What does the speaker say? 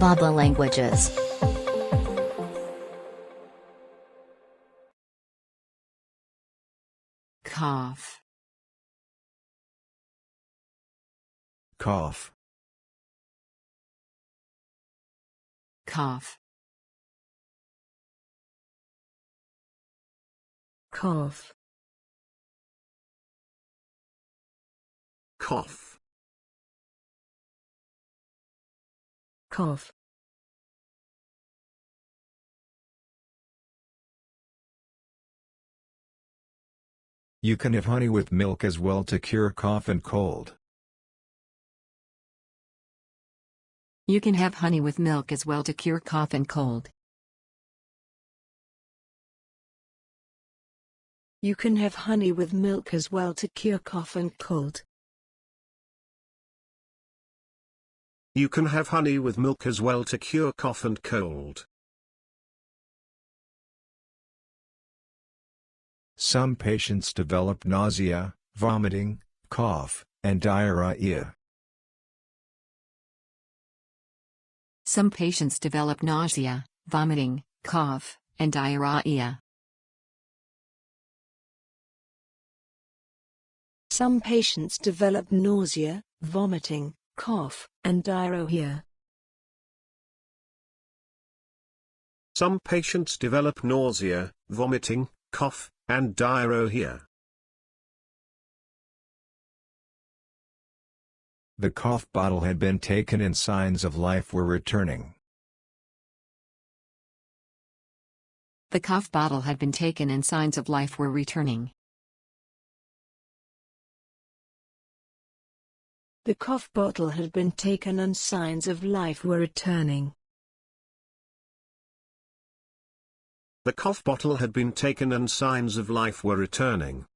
bab.la languages. Cough. Cough. Cough. Cough. Cough. Cough. You can have honey with milk as well to cure cough and cold. You can have honey with milk as well to cure cough and cold. You can have honey with milk as well to cure cough and cold. You can have honey with milk as well to cure cough and cold. Some patients develop nausea, vomiting, cough, and diarrhea. Some patients develop nausea, vomiting, cough, and diarrhea. Some patients develop nausea, vomiting, cough, and diarrhea. Some patients develop nausea, vomiting, cough, and diarrhea. The cough bottle had been taken and signs of life were returning. The cough bottle had been taken and signs of life were returning. The cough bottle had been taken and signs of life were returning. The cough bottle had been taken and signs of life were returning.